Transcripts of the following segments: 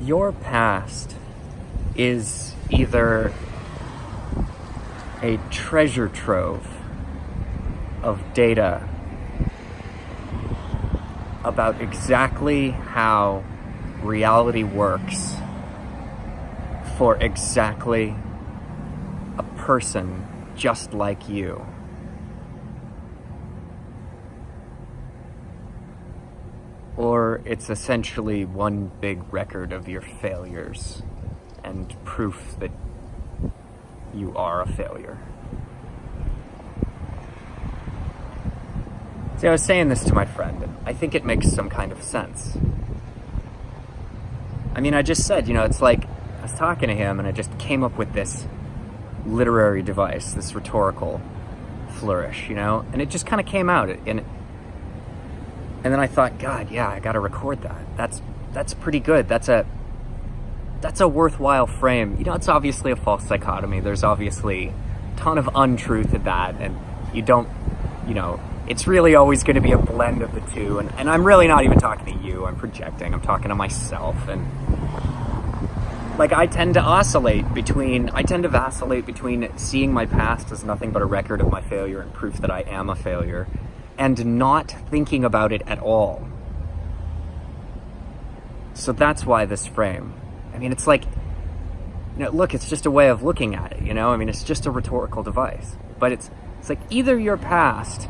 Your past is either a treasure trove of data about exactly how reality works for exactly a person just like you. Or it's essentially one big record of your failures and proof that you are a failure. See, I was saying this to my friend, and I think it makes some kind of sense. I mean, I just said, it's like I was talking to him and I just came up with this literary device, this rhetorical flourish, and it just kind of came out. And then I thought, God, yeah, I got to record that. That's pretty good. That's a worthwhile frame. It's obviously a false dichotomy. There's obviously a ton of untruth in that, and you don't, it's really always going to be a blend of the two. And I'm really not even talking to you. I'm projecting. I'm talking to myself. And I tend to vacillate between seeing my past as nothing but a record of my failure and proof that I am a failure, and not thinking about it at all. So that's why this frame. I mean, it's like, look, it's just a way of looking at it, I mean, it's just a rhetorical device. But it's like either your past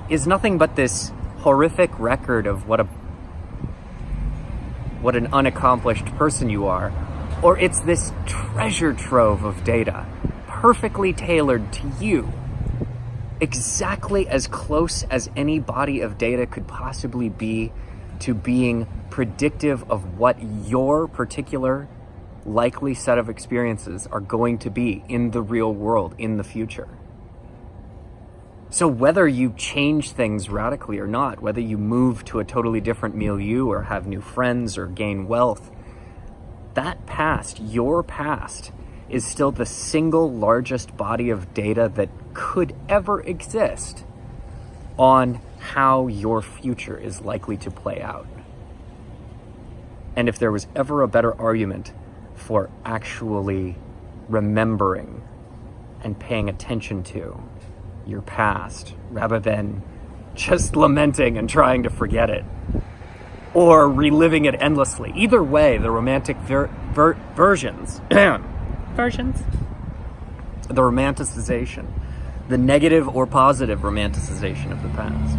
is nothing but this horrific record of what an unaccomplished person you are, or it's this treasure trove of data, perfectly tailored to you, exactly as close as any body of data could possibly be to being predictive of what your particular likely set of experiences are going to be in the real world in the future. So whether you change things radically or not, whether you move to a totally different milieu or have new friends or gain wealth, that past, your past, is still the single largest body of data that could ever exist on how your future is likely to play out. And if there was ever a better argument for actually remembering and paying attention to your past rather than just lamenting and trying to forget it or reliving it endlessly, either way, the romantic versions, the romanticization, the negative or positive romanticization of the past,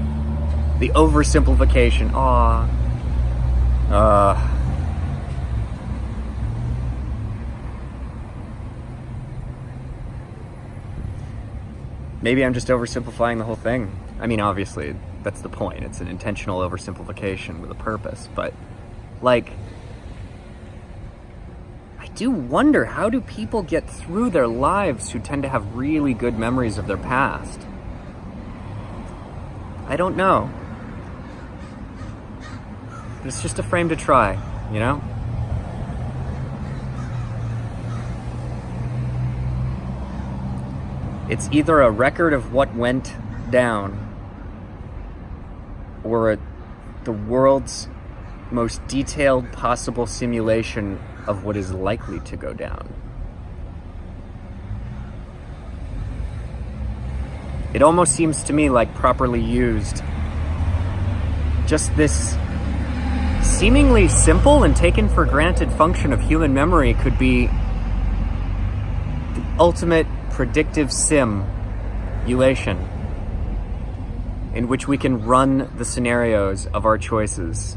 the oversimplification, maybe I'm just oversimplifying the whole thing. I mean, obviously, that's the point. It's an intentional oversimplification with a purpose, but I do wonder, how do people get through their lives who tend to have really good memories of their past? I don't know. But it's just a frame to try, It's either a record of what went down or the world's most detailed possible simulation of what is likely to go down. It almost seems to me like, properly used, just this seemingly simple and taken for granted function of human memory could be the ultimate predictive simulation in which we can run the scenarios of our choices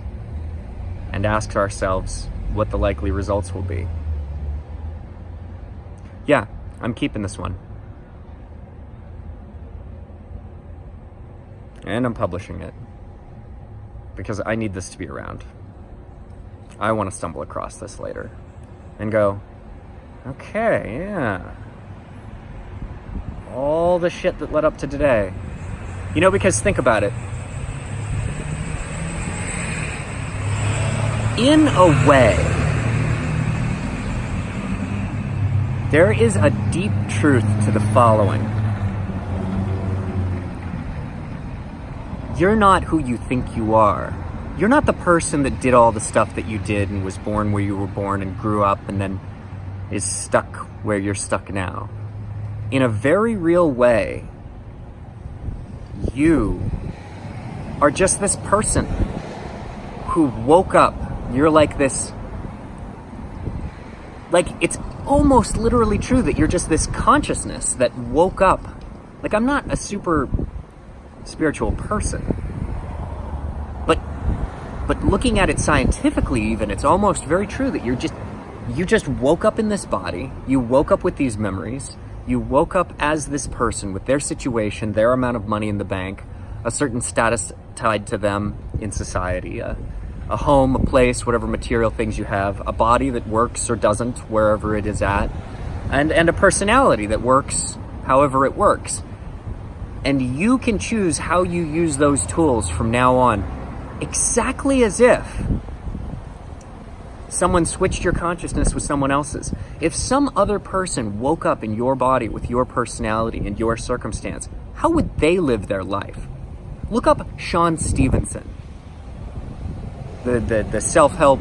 and ask ourselves what the likely results will be. Yeah, I'm keeping this one. And I'm publishing it because I need this to be around. I want to stumble across this later and go, okay, yeah, all the shit that led up to today. Because think about it. In a way, there is a deep truth to the following. You're not who you think you are. You're not the person that did all the stuff that you did and was born where you were born and grew up and then is stuck where you're stuck now. In a very real way, you are just this person who woke up. You're like this, like it's almost literally true that you're just this consciousness that woke up. Like, I'm not a super spiritual person, but looking at it scientifically even, it's almost very true that you just woke up in this body, you woke up with these memories, you woke up as this person with their situation, their amount of money in the bank, a certain status tied to them in society, a home, a place, whatever material things you have, a body that works or doesn't wherever it is at, and a personality that works however it works. And you can choose how you use those tools from now on, exactly as if someone switched your consciousness with someone else's. If some other person woke up in your body with your personality and your circumstance, how would they live their life? Look up Sean Stevenson, the self-help,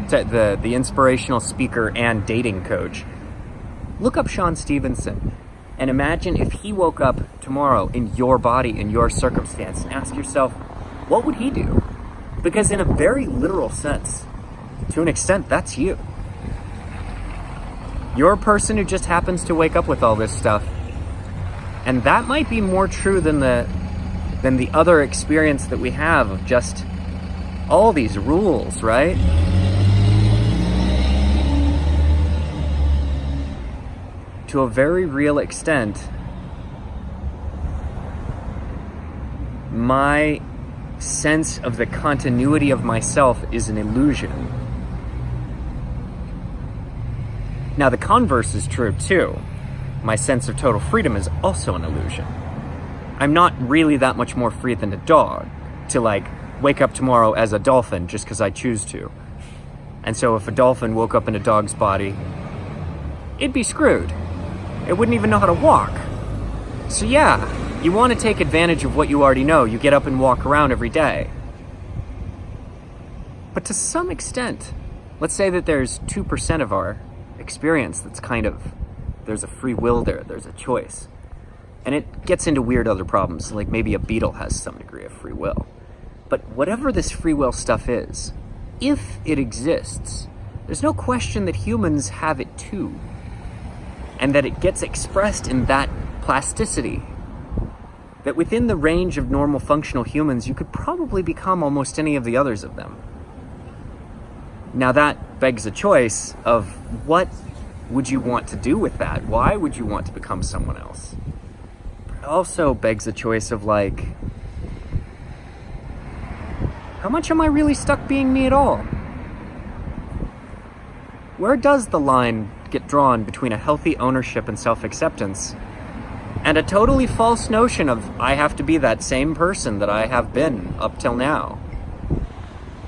the inspirational speaker and dating coach. Look up Sean Stevenson and imagine if he woke up tomorrow in your body, in your circumstance, and ask yourself, what would he do? Because in a very literal sense, to an extent, that's you. You're a person who just happens to wake up with all this stuff. And that might be more true than the other experience that we have of just all these rules, right? To a very real extent, my sense of the continuity of myself is an illusion. Now, the converse is true too. My sense of total freedom is also an illusion. I'm not really that much more free than a dog to wake up tomorrow as a dolphin just because I choose to. And so if a dolphin woke up in a dog's body, it'd be screwed. It wouldn't even know how to walk. So yeah, you want to take advantage of what you already know. You get up and walk around every day. But to some extent, let's say that there's 2% of our experience that's there's a free will there, there's a choice. And it gets into weird other problems, like maybe a beetle has some degree of free will. But whatever this free will stuff is, if it exists, there's no question that humans have it too. And that it gets expressed in that plasticity. That within the range of normal functional humans, you could probably become almost any of the others of them. Now that begs a choice of what would you want to do with that? Why would you want to become someone else? It also begs a choice of how much am I really stuck being me at all? Where does the line get drawn between a healthy ownership and self-acceptance and a totally false notion of I have to be that same person that I have been up till now?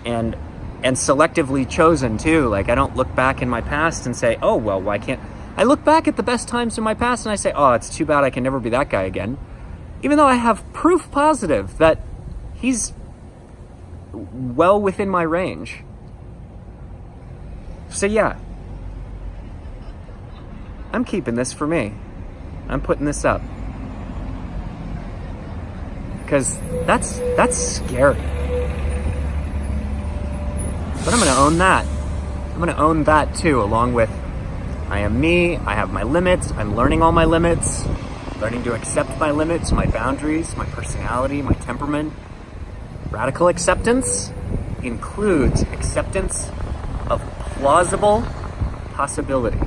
And selectively chosen too. I don't look back in my past and say, oh, well, why can't... I look back at the best times in my past and I say, oh, it's too bad I can never be that guy again. Even though I have proof positive that he's well within my range. So yeah, I'm keeping this for me. I'm putting this up. Because that's scary. But I'm going to own that. I'm going to own that too, along with I am me, I have my limits, I'm learning all my limits, learning to accept my limits, my boundaries, my personality, my temperament. Radical acceptance includes acceptance of plausible possibility.